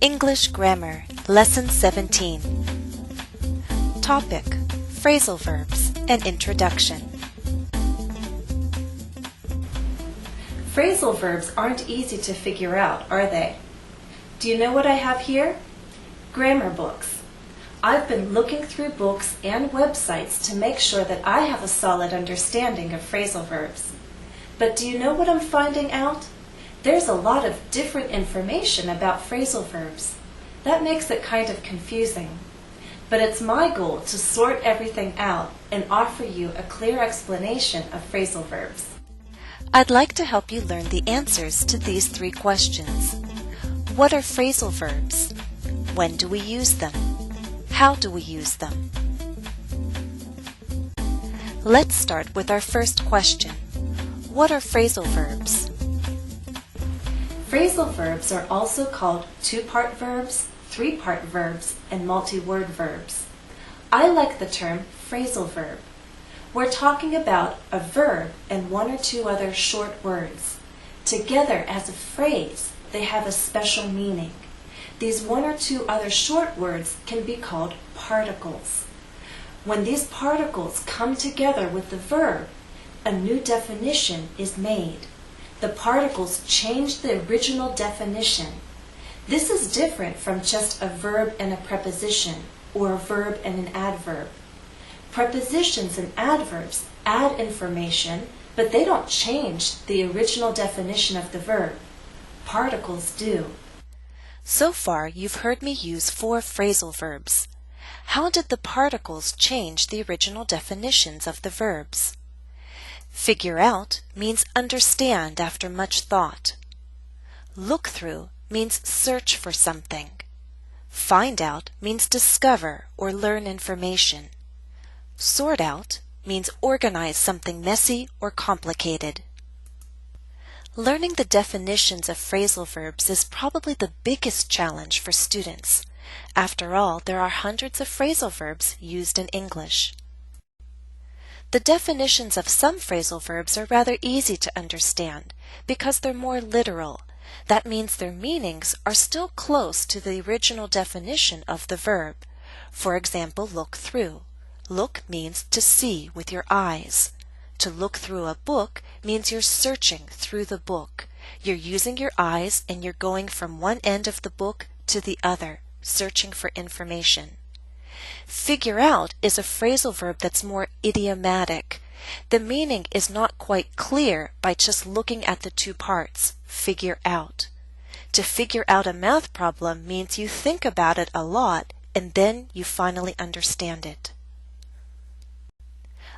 English Grammar, Lesson 17. Topic: Phrasal Verbs, an Introduction. Phrasal verbs aren't easy to figure out, are they? Do you know what I have here? Grammar books. I've been looking through books and websites to make sure that I have a solid understanding of phrasal verbs. But do you know what I'm finding out? There's a lot of different information about phrasal verbs. That makes it kind of confusing. But it's my goal to sort everything out and offer you a clear explanation of phrasal verbs. I'd like to help you learn the answers to these 3 questions. What are phrasal verbs? When do we use them? How do we use them? Let's start with our first question. What are phrasal verbs? Phrasal verbs are also called 2-part verbs, 3-part verbs, and multi-word verbs. I like the term phrasal verb. We're talking about a verb and 1 or 2 other short words. Together as a phrase, they have a special meaning. These 1 or 2 other short words can be called particles. When these particles come together with the verb, a new definition is made. The particles change the original definition. This is different from just a verb and a preposition, or a verb and an adverb. Prepositions and adverbs add information, but they don't change the original definition of the verb. Particles do. So far, you've heard me use 4 phrasal verbs. How did the particles change the original definitions of the verbs? Figure out means understand after much thought. Look through means search for something. Find out means discover or learn information. Sort out means organize something messy or complicated. Learning the definitions of phrasal verbs is probably the biggest challenge for students. After all, there are hundreds of phrasal verbs used in English. The definitions of some phrasal verbs are rather easy to understand because they're more literal. That means their meanings are still close to the original definition of the verb. For example, look through. Look means to see with your eyes. To look through a book means you're searching through the book. You're using your eyes and you're going from one end of the book to the other, searching for information. Figure out is a phrasal verb that's more idiomatic. The meaning is not quite clear by just looking at the 2 parts, figure out. To figure out a math problem means you think about it a lot and then you finally understand it.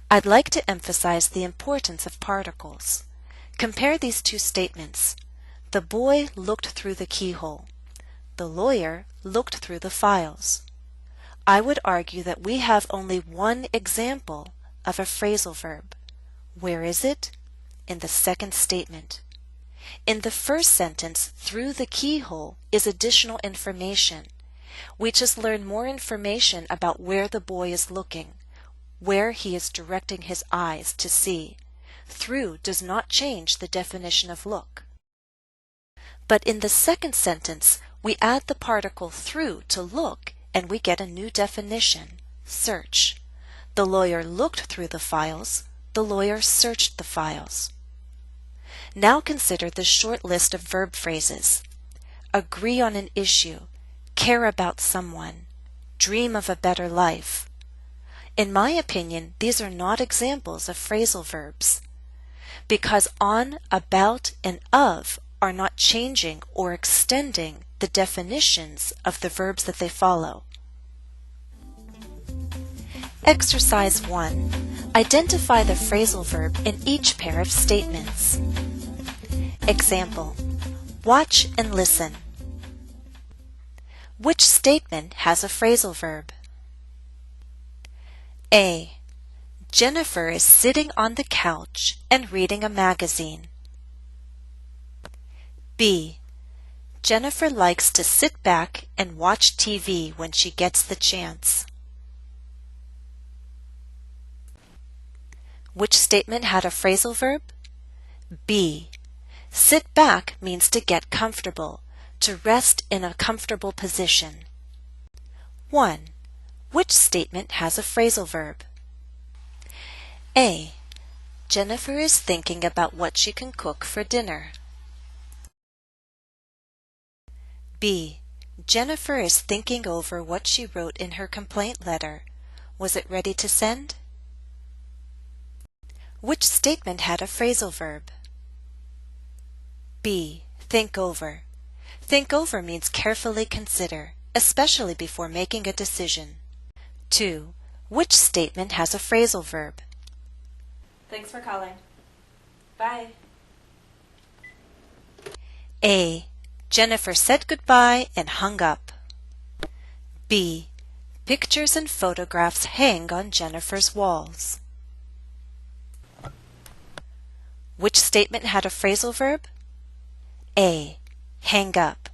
I'd like to emphasize the importance of particles. Compare these 2 statements. The boy looked through the keyhole. The lawyer looked through the files. I would argue that we have only 1 example of a phrasal verb. Where is it? In the second statement. In the first sentence, through the keyhole is additional information. We just learn more information about where the boy is looking, where he is directing his eyes to see. Through does not change the definition of look. But in the second sentence, we add the particle through to look and we get a new definition, search. The lawyer looked through the files. The lawyer searched the files. Now consider this short list of verb phrases. Agree on an issue, care about someone, dream of a better life. In my opinion, these are not examples of phrasal verbs because on, about, and of are not changing or extending the definitions of the verbs that they follow. Exercise 1. Identify the phrasal verb in each pair of statements. Example: watch and listen. Which statement has a phrasal verb? A. Jennifer is sitting on the couch and reading a magazine. B. Jennifer likes to sit back and watch TV when she gets the chance. Which statement had a phrasal verb? B. Sit back means to get comfortable. to rest in a comfortable position. 1. Which statement has a phrasal verb? A. Jennifer is thinking about what she can cook for dinner. B. Jennifer is thinking over what she wrote in her complaint letter. Was it ready to send? Which statement had a phrasal verb? B. Think over. Think over means carefully consider, especially before making a decision. 2. Which statement has a phrasal verb? Thanks for calling. Bye. A. Jennifer said goodbye and hung up. B. Pictures and photographs hang on Jennifer's walls. Which statement had a phrasal verb? A. Hang up.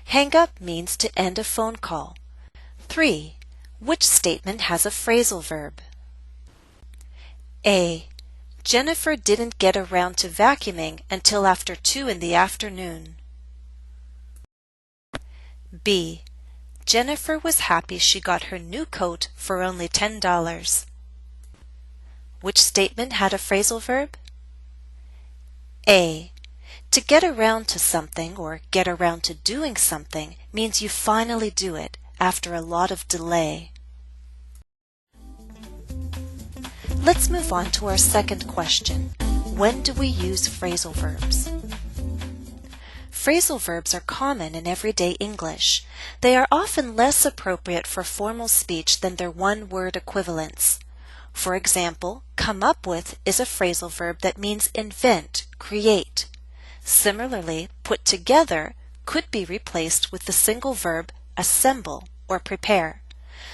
Hang up means to end a phone call. 3. Which statement has a phrasal verb? A. Jennifer didn't get around to vacuuming until after 2 in the afternoon. B. Jennifer was happy she got her new coat for only $10. Which statement had a phrasal verb? A. To get around to something or get around to doing something means you finally do it after a lot of delay. Let's move on to our second question. When do we use phrasal verbs? Phrasal verbs are common in everyday English. They are often less appropriate for formal speech than their one-word equivalents. For example, come up with is a phrasal verb that means invent, create. Similarly, put together could be replaced with the single verb assemble or prepare.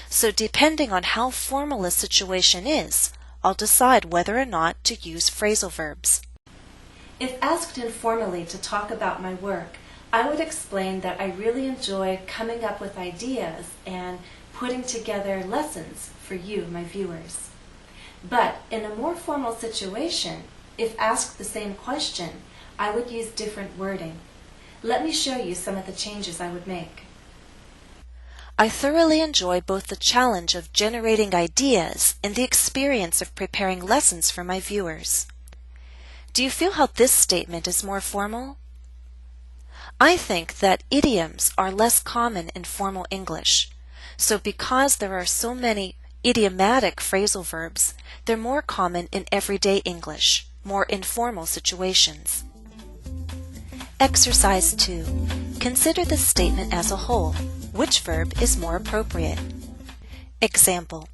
So depending on how formal a situation is, I'll decide whether or not to use phrasal verbs. If asked informally to talk about my work, I would explain that I really enjoy coming up with ideas and putting together lessons for you, my viewers. But in a more formal situation, if asked the same question, I would use different wording. Let me show you some of the changes I would make. I thoroughly enjoy both the challenge of generating ideas and the experience of preparing lessons for my viewers. Do you feel how this statement is more formal? I think that idioms are less common in formal English. So because there are so many idiomatic phrasal verbs, they're more common in everyday English, more informal situations. Exercise 2. Consider the statement as a whole. Which verb is more appropriate? Example.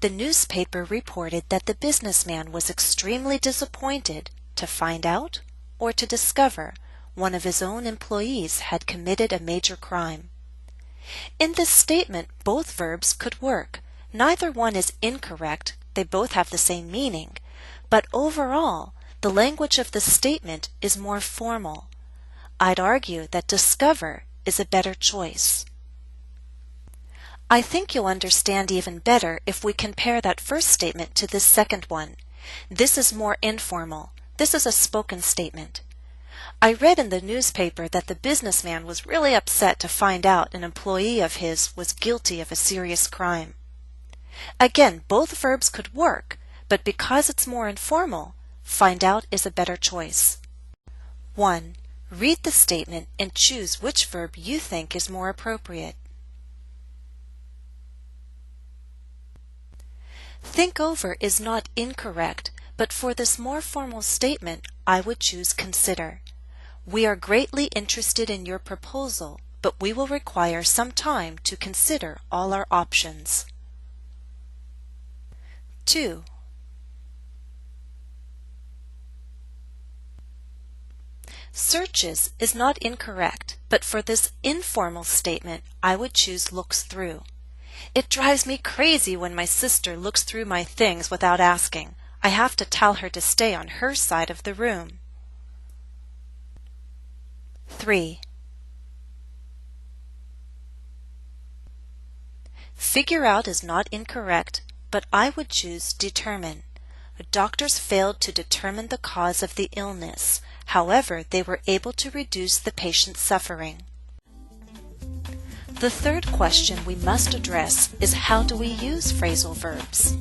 The newspaper reported that the businessman was extremely disappointed to find out or to discover one of his own employees had committed a major crime. In this statement, both verbs could work. Neither one is incorrect. They both have the same meaning. But overall, the language of the statement is more formal. I'd argue that discover is a better choice. I think you'll understand even better if we compare that first statement to this second one. This is more informal. This is a spoken statement. I read in the newspaper that the businessman was really upset to find out an employee of his was guilty of a serious crime. Again, both verbs could work, but because it's more informal, find out is a better choice. 1. Read the statement and choose which verb you think is more appropriate. Think over is not incorrect, but for this more formal statement, I would choose consider. We are greatly interested in your proposal, but we will require some time to consider all our options. 2. Searches is not incorrect, but for this informal statement, I would choose looks through. It drives me crazy when my sister looks through my things without asking. I have to tell her to stay on her side of the room. 3. Figure out is not incorrect, but I would choose determine. Doctors failed to determine the cause of the illness. However, they were able to reduce the patient's suffering. The third question we must address is how do we use phrasal verbs?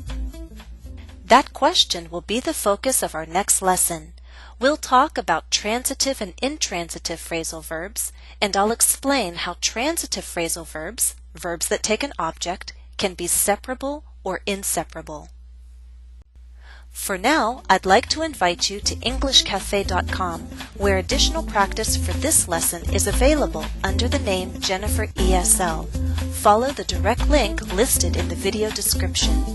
That question will be the focus of our next lesson. We'll talk about transitive and intransitive phrasal verbs, and I'll explain how transitive phrasal verbs, verbs that take an object, can be separable or inseparable. For now, I'd like to invite you to EnglishCafe.com, where additional practice for this lesson is available under the name Jennifer ESL. Follow the direct link listed in the video description.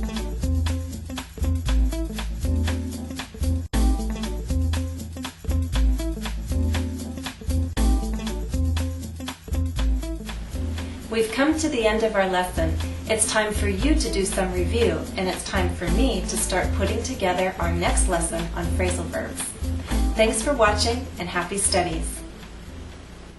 We've come to the end of our lesson. It's time for you to do some review, and it's time for me to start putting together our next lesson on phrasal verbs. Thanks for watching, and happy studies!